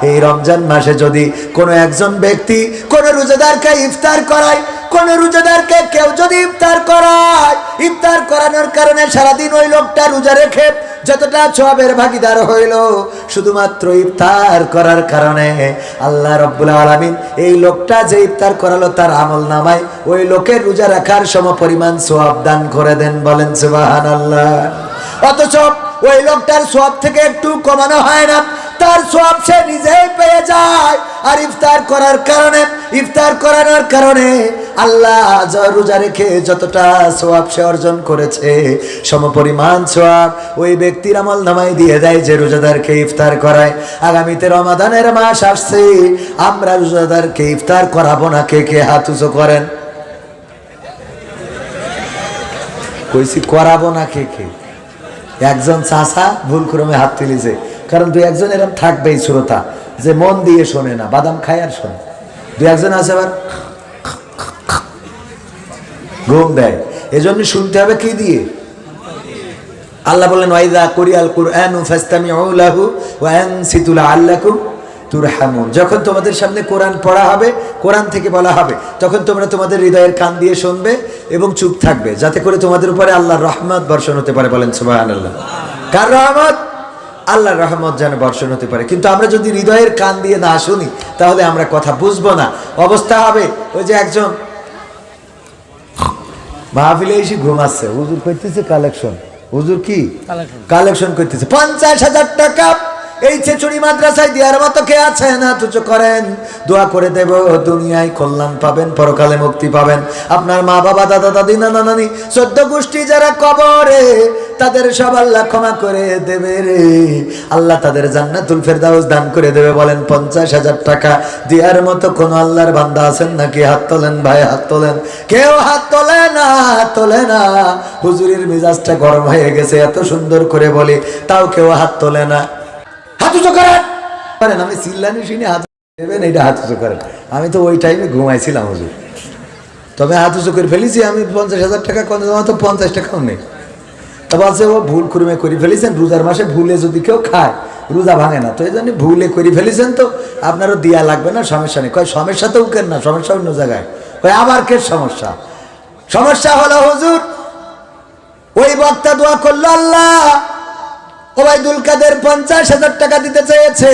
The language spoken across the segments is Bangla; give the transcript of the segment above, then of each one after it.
এই রমজান মাসে যদি কোনো একজন ব্যক্তি কোনো রোজাদারকে ইফতার করায়, কোন রোজাদারকে কেউ যদি ইফতার করায়, ইফতার করানোর কারণে সারাদিন ওই লোকটা রোজা রেখে যতটা সওয়াবের ভাগীদার হইল, শুধুমাত্র ইফতার করার কারণে আল্লাহ রাব্বুল আলামিন এই লোকটা যে ইফতার করালো তার আমলনামায় ওই লোকের রোজা রাখার সমপরিমাণ সওয়াব দান করে দেন। বলেন সুবহানাল্লাহ। অথচ ওই লোকটার সওয়াব থেকে একটু কমানো হয় না, তার সওয়াব সে নিজেই পেয়ে যায়। আর ইফতার করার কারণে, ইফতার করানোর কারণে আল্লাহ রোজা রেখে যতটা সওয়াব সে অর্জন করেছে সমপরিমাণ সওয়াব ওই ব্যক্তির আমলনামায় দিয়ে দেয় যে রোজাদারকে ইফতার করায়। আগামীতে রমাদানের মাস আসছে, আমরা রোজাদারকে ইফতার করাবো না। কে কে হাত উঁচু করেন? কইছি করাবো না। কে কে? একজন চাচা ভুল ক্রমে হাত তুলেছে, কারণ দুই একজন এরকম থাকবেই শ্রোতা যে মন দিয়ে শোনে না, বাদাম খায় আর শোনে। দুই একজন আছে আবার ঘুম দেয়, এজন্য শুনতে হবে কি দিয়ে? আল্লাহ বললেন ওয়াইদা কুরিয়াল কুরআনু ফাসতামিউ লাহু ওয়া আনসিতু লাআল্লাকুম তুরহামুন। যখন তোমাদের সামনে কোরআন পড়া হবে, কোরআন থেকে বলা হবে, তখন তোমরা তোমাদের হৃদয়ের কান দিয়ে শুনবে এবং চুপ থাকবে, যাতে করে তোমাদের উপরে আল্লাহর রহমত বর্ষণ হতে পারে। বলেন সুবহানাল্লাহ। কার রহমত? আল্লাহর রহমত যেন বর্ষণ হতে পারে। কিন্তু আমরা যদি হৃদয়ের কান দিয়ে না শুনি তাহলে আমরা কথা বুঝবো না। অবস্থা হবে ওই যে একজন মাহফিলে এসে ঘুমাচ্ছে, হুজুর করতেছে কালেকশন। হুজুর কি কালেকশন করতেছে? 50,000 টাকা এই ছেচুড়ি মাদ্রাসায় দেওয়ার মতো কে আছে? না তুচো করেন, দোয়া করে দেব, দুনিয়ায় কল্যাণ পাবেন, পরকালে মুক্তি পাবেন। আপনার মা বাবা, দাদা দাদি, নানা নানি, 14 গোষ্ঠী যারা কবরে, তাদের সব আল্লাহ ক্ষমা করে দেবে রে। আল্লাহ তাদের জান্নাতুল ফেরদাউস দান করে দেবে। বলেন 50,000 টাকা দেওয়ার মতো কোন আল্লাহর বান্দা আছেন নাকি? হাত তোলেন ভাই, হাত তোলেন। কেউ হাত তোলে না, হাত তোলে না। হুজুরের মেজাজটা গরম হয়ে গেছে, এত সুন্দর করে বলি তাও কেউ হাত তোলে না। হাত উঁচু করেন। আমি চিল্লানি শুনি হাত দেবেন, এইটা হাত উঁচু করেন। আমি তো ওই টাইমে ঘুমাইছিলাম হুজুর, তবে হাত উঁচু করে ফেলেছি। আমি 50,000 টাকা কোন তো 50 টাকাও নেই। তা বলছে ও ভুল ক্রমে করে ফেলেছেন, রোজার মাসে ভুলে যদি কেউ খায় রোজা ভাঙে না, তো এই জন্য ভুলে করে ফেলেছেন, তো আপনারও দিয়া লাগবে না, সমস্যা নেই। কয় সমস্যা তো উকেন না, সমস্যা অন্য জায়গায়। কয় আবার কে সমস্যা? সমস্যা হলো হুজুর ওই বক্তা দোয়া করলো, আল্লাহ ওবায়দুল কাদের 50,000 টাকা দিতে চেয়েছে,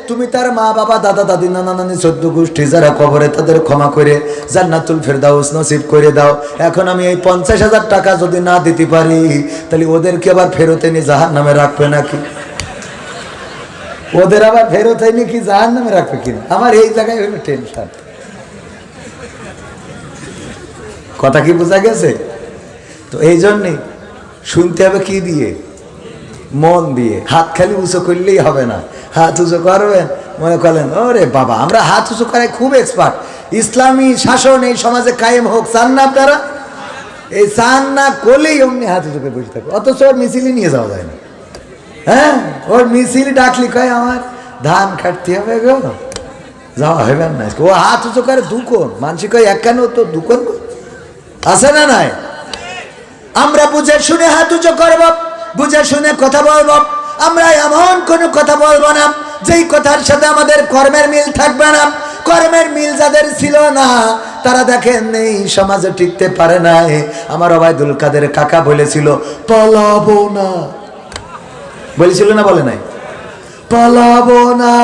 তুমি তার মা বাবা, দাদা দাদি, নানা নানি, 14 গোষ্ঠী যারা কবরে, তাদের ক্ষমা করে জান্নাতুল ফেরদাউস নসিব করে দাও। এখন আমি এই 50,000 টাকা যদি না দিতে পারি তাহলে ওদেরকে আবার ফেরত এনে জাহান্নামে রাখবে নাকি? ওদের আবার ফেরত এনে কি জাহান্নামে রাখবে কিনা? আমার এই জায়গায় হলো টেনশন। কথা কি বোঝা গেছে? তো এই জন্যে শুনতে হবে কি দিয়ে? মন দিয়ে। হাত খালি উঁচু করলেই হবে না, হাত উঁচু করবেন। মনে করলেন ওরে বাবা আমরা হাত উঁচু করায় খুব এক্সপার্ট, ইসলামী শাসন এই সমাজে কায়েম হোক, চান না আপনারা? এই চান না করলেই অমনি হাত উঁচু করে বসে থাকবে। অথচ ওর মিছিলই নিয়ে যাওয়া যায় না। হ্যাঁ, ওর মিছিল ডাকলি কয় আমার ধান কাটতে হবে গো, যাওয়া হবে না। ও হাত উঁচু করে দুকন, মানসিক কয় এক কেন তো দুকন আছে না নাই? আমরা বুঝে শুনে হাত উঁচু করবো, বুঝে শুনে কথা বলবো। আমরা এমন কোনো কথা বলবো না যেই কথার সাথে আমাদের কর্মের মিল থাকবে না। কর্মের মিল যাদের ছিল না তারা দেখেন এই সমাজে টিকতে পারে নাই। আমার ওবায়দুল কাদের কাকা বলেছিল পালাবো না, বলেছিল না? বলে নাই? পালাবো না,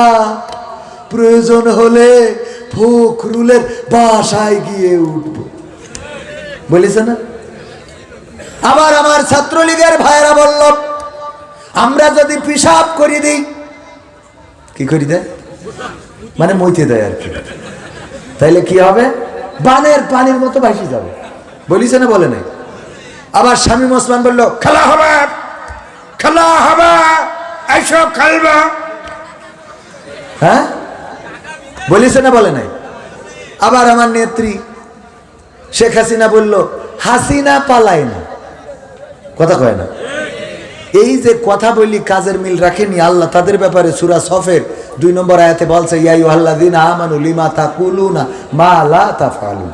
প্রয়োজন হলে ফখরুলের বাসায় গিয়ে উঠবো, বলেছে না? আবার আমার ছাত্রলীগের ভাইরা বলল আমরা যদি পিশাব করে দিই, কি করি দেয় মানে মইতে দেয় আর কি, তাইলে কি হবে? বানের পানির মতো ভাসি যাবে, বলিছে না? বলে নাই? আবার শামীম ওসমান বলল খেলা হবে, খেলা হবে, এসো খেলবা। হ্যাঁ, বলিছে না? বলে নাই? আবার আমার নেত্রী শেখ হাসিনা বলল হাসিনা পালায় না, কথা কয় না। এই যে কথা বলি কাজের মিল রাখেনি আল্লাহ তাদের ব্যাপারে সূরা সফের 2 নম্বর আয়াতে বলছে ইয়া আইয়ুহাল্লাযীনা আমানু লিমা তাকুলুনা মা লা তাফআলুন।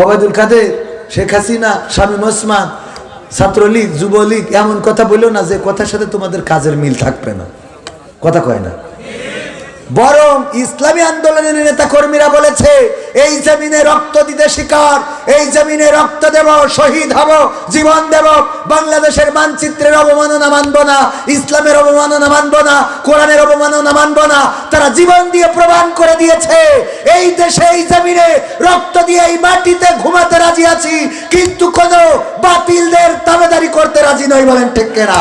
ওবায়দুল কাদের, শেখ হাসিনা, শামীম ওসমান, ছাত্রলীগ, যুবলীগ এমন কথা বললো না যে কথার সাথে তোমাদের কাজের মিল থাকবে না, কথা কয় না। বরং ইসলামী আন্দোলনের নেতা কর্মীরা বলেছে এই জমিনে রক্ত দিতে শিকার, এই জমিনে রক্ত দেব, শহীদ হব, জীবন দেব, বাংলাদেশের মানচিত্রের অবমাননা মানব না, ইসলামের অবমাননা মানব না, কোরআনের অবমাননা মানব না। তারা জীবন দিয়ে প্রমাণ করে দিয়েছে এই দেশে এই জমিনে রক্ত দিয়ে এই মাটিতে ঘুমাতে রাজি আছি, কিন্তু কোন বাতিলদের তাবেদারি করতে রাজি নই। বলেন ঠিক কিনা?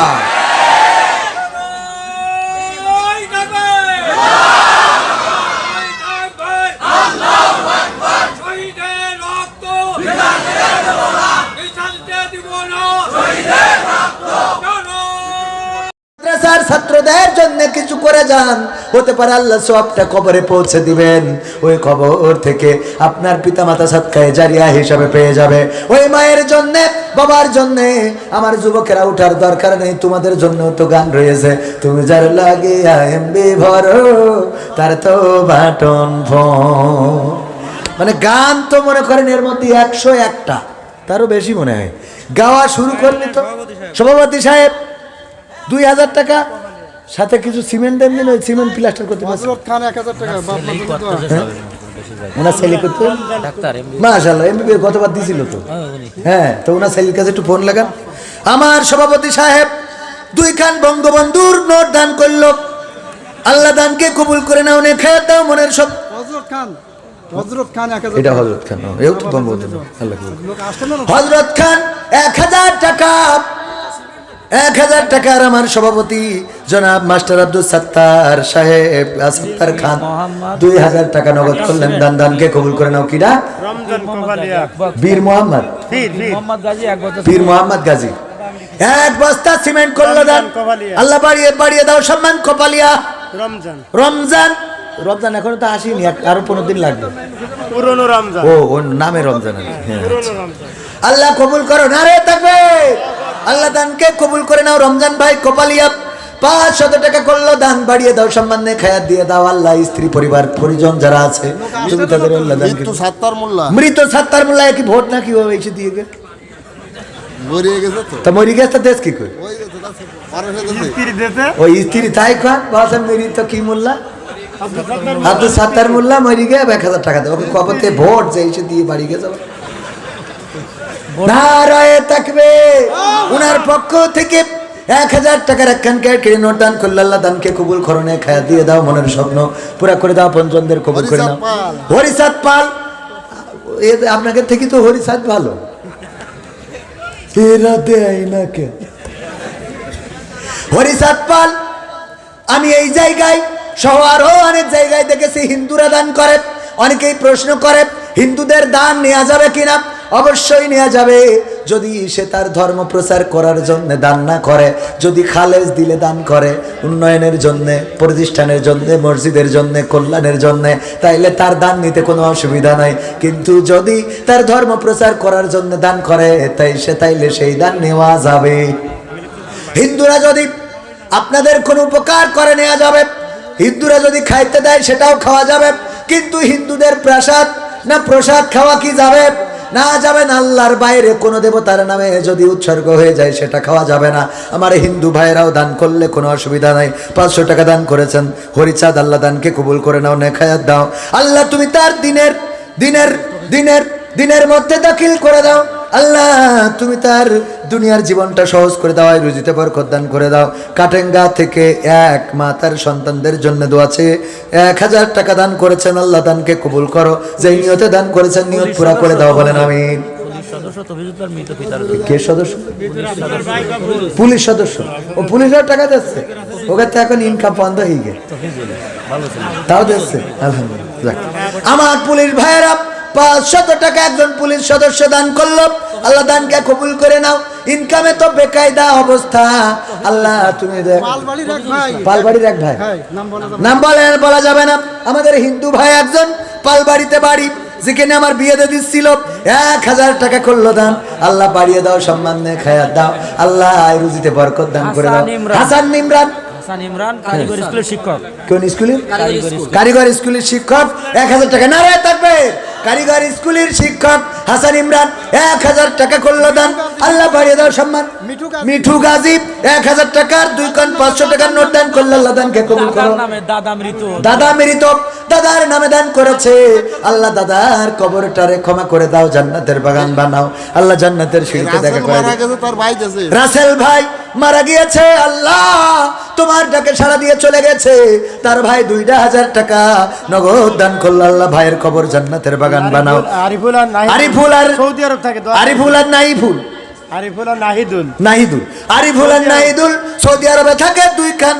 ছাত্রদের জন্য কিছু করে যান, হতে পারে আল্লাহ সওয়াবটা কবরে পৌঁছে দিবেন। ওই কবর থেকে আপনার পিতামাতা সাদকায়ে জারিয়া হিসাবে পেয়ে যাবে। ওই মায়ের জন্য, বাবার জন্য আমার যুবকেরা উঠার দরকার নেই, তোমাদের জন্য তো গান রয়েছে। তুমি যার লাগে এমবি ভরো তার তো বাটন ফোন, মানে গান তো মনে করেন এর মধ্যে 101টা, তারও বেশি মনে হয়। গাওয়া শুরু করলে তো সভাপতি সাহেব 2000 টাকা সাথে কিছু সিমেন্ট দেন, ওই সিমেন্ট প্লাস্টার করতে পারছে। ওনার ছেলে করতে মাশাআল্লাহ এমবিবি গতবার দিছিল তো। হ্যাঁ, তো ওনার ছেলের কাছে একটু ফোন লাগান। আমার সভাপতি সাহেব 2 খান বঙ্গবন্ধুর নোট দান করলো। আল্লাহ দানকে কবুল করে নাও, নে খেয়ে দাও মনের সব। হযরত খান এটা হযরত খান, এও তো বঙ্গবন্ধু। আল্লাহ হযরত খান 1000 টাকা, 1000 টাকার আমার সভাপতি জনাব মাস্টার আব্দুল সাত্তার সাহেব, সাত্তার খান 2000 টাকা নগদ করলেন। দানকে কবুল করে নাও। কিরা? রমজান কোপালিয়া, বীর মোহাম্মদ, বীর মোহাম্মদ গাজী 1 বস্তা সিমেন্ট করলো দান। আল্লাহ বাড়িয়ে দাও সম্মান। কোপালিয়া রমজান, রমজান এখনো তো আসেনি, আরো 15 দিন লাগবে। পুরনো রমজান, ও নামে রমজান। আল্লাহ কবুল করো, নারে তাকবীর। আল্লাহ দানকে কবুল করে নাও। রমজান ভাই কোপালিয়া 500 টাকা করলো দান, বাড়িয়ে দাও সম্মান, খায়াত দিয়ে দাও। আল্লাহ স্ত্রী পরিবার পরিজন যারা আছে তুমি তাদের আল্লাহ দানকে। মৃত সাত্তার মোল্লা কি ভোট নাকি ও এসে দিয়ে গে মরে গেছে তো, তা মরে গেছে দেশ কি কই ওই স্ত্রী তাই খান বাসা মৃত কি মোল্লা আব্দুল সাত্তার মোল্লা মরে গে 1000 টাকা দেয়। ওকে কবতে ভোট যে এসে দিয়ে বাড়ি গেছে। নারায়ে তাকবীর। উনার পক্ষ থেকে 1000 টাকার একখান কেটে নোট দান করল। আল্লাহ দানকে কবুল করনে, খায়া দিয়ে দাও মনের স্বপ্ন পুরা করে দাও। পঞ্চমদের কবুল করে নাও। হরিসাদ পাল, আপনাকে থেকে তো হরিসাদ ভালো, এরা দেয় না কে? হরিসাদ পাল আমি এই জায়গায় সহ আরো অনেক জায়গায় দেখেছি হিন্দুরা দান করে। অনেকেই প্রশ্ন করে হিন্দুদের দান নেওয়া যাবে কিনা। অবশ্যই নেওয়া যাবে, যদি সে তার ধর্ম প্রচার করার জন্য দান না করে, যদি খালেজ দিলে দান করে উন্নয়নের জন্য, প্রতিষ্ঠানের জন্য, মসজিদের জন্য, কল্যাণের জন্য, তাইলে তার দান নিতে কোনো অসুবিধা নাই। কিন্তু যদি তার ধর্ম প্রচার করার জন্য দান করে তাইলে সেই দান নেওয়া যাবে। হিন্দুরা যদি আপনাদের কোনো উপকার করে নেওয়া যাবে, হিন্দুরা যদি খাইতে দেয় সেটাও খাওয়া যাবে, কিন্তু হিন্দুদের প্রসাদ না প্রসাদ খাওয়া কি যাবে? না যাবে না। আল্লাহর বাইরে কোনো দেবতার নামে যদি উৎসর্গ হয়ে যায় সেটা খাওয়া যাবে না। আমার হিন্দু ভাইরাও দান করলে কোনো অসুবিধা নাই। 500 টাকা দান করেছেন হরিচাঁদ, আল্লাহ দানকে কবুল করে নাও, নেখায়াত দাও। আল্লাহ তুমি তার দিনের মধ্যে দাখিল করে দাও। আল্লাহ তুমি তার দুনিয়ার জীবনটা সহজ করে দাও, রুজিতে বরকত দান করে দাও। কাটেঙ্গা থেকে এক মা তার সন্তানদের জন্য দোয়া চেয়ে 1000 টাকা দান করেছেন। আল্লাহ দানকে কবুল করো। যেই নিয়তে দান করেছেন নিয়ত পুরা করে দাও, বলেন আমিন। কে সদস্য? পুলিশ সদস্য। ও পুলিশের টাকা দিচ্ছে, ওকে তো এখন ইনকাম বন্ধ হয়ে গেছে, তাও দিচ্ছে আলহামদুলিল্লাহ। আমার পুলিশ ভাইয়েরা 500 টাকা একজন পুলিশ সদস্য দান করলো। আল্লাহ দানকে কবুল করে নাও। ইনকামে তো বেকায়দা অবস্থা। আল্লাহ তুমি পালবাড়ির এক ভাই, নাম বলা যাবে না, আমাদের হিন্দু ভাই একজন পালবাড়িতে বাড়ি, যেখানে আমার বিয়ে দিয়ে দিচ্ছিল। 1000 টাকা করলো দান। আল্লাহ বাড়িয়ে দাও, সম্মান নিয়ে খায়াত দাও। আল্লাহ রুজিতে বরকত দান করে দাও। হাসান ইমরান কারিগর স্কুলের শিক্ষক। কোন স্কুলে? কারিগর স্কুলের শিক্ষক 1000 টাকা। নারায়ে তাকবীর। কারিগর স্কুলের শিক্ষক হাসান ইমরান 1000 টাকা করলো দান, আল্লাহ বাড়িয়ে দাও সম্মান। মিঠু গাজী 1000 টাকার 2 কান 500 টাকার নোট দান করলো, আল্লাহ দানকে কবুল করো। দাদা মৃত, দাদার নামে দান করেছে, আল্লাহ দাদার কবরটারে ক্ষমা করে দাও, জান্নাতের বাগান বানাও, আল্লাহ জান্নাতের সিঁড়িতে দেখা করে দাও। রাসেল ভাই মারা গিয়েছে, আল্লাহ তোমার ডাকে সাড়া দিয়ে চলে গেছে, তার ভাই 2000 টাকা নগদ দান করলো, আল্লাহ ভাইয়ের কবর জান্নাতের বাগান বানাও। আরিফুল আর সৌদি আরব থাকে, আরিফুল আর নাহিদুল, আরিফুল আর নাহিদুল সৌদি আরবে থাকে, 2 কান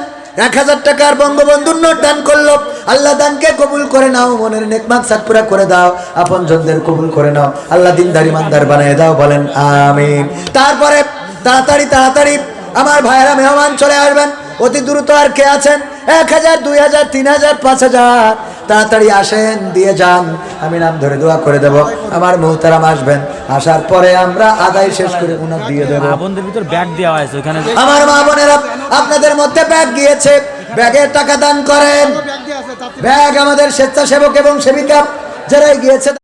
1000 টাকার বঙ্গবন্ধুর নোট দান করলো, আল্লাহ দানকে কবুল করে নাও, মনের নেক মাকসাদ পুরা করে দাও, আপনজনদের কবুল করে নাও, আল্লাহ দিনদার ইমানদার বানিয়ে দাও, বলেন আমিন। তারপরে তাড়াতাড়ি আমার ভাইয়েরা মেহমান চলে আসবেন, অতি দ্রুত। আর কে আছেন? 1000, 2000, 3000, 5000 তাড়াতাড়ি আসেন, দিয়ে যান, আমি নাম ধরে দোয়া করে দেব। আমার মুহতারাম আসবেন, আসার পরে আমরা আদায় শেষ করে উনার দিয়ে দেব। বোনদের ভিতর ব্যাগ দেওয়া হয়েছে ওখানে। আমার মা বোনেরা আপনাদের মধ্যে ব্যাগ গিয়েছে, ব্যাগের টাকা দান করেন। ব্যাগ আমাদের স্বেচ্ছাসেবক এবং সেবিকা যারাই গিয়েছে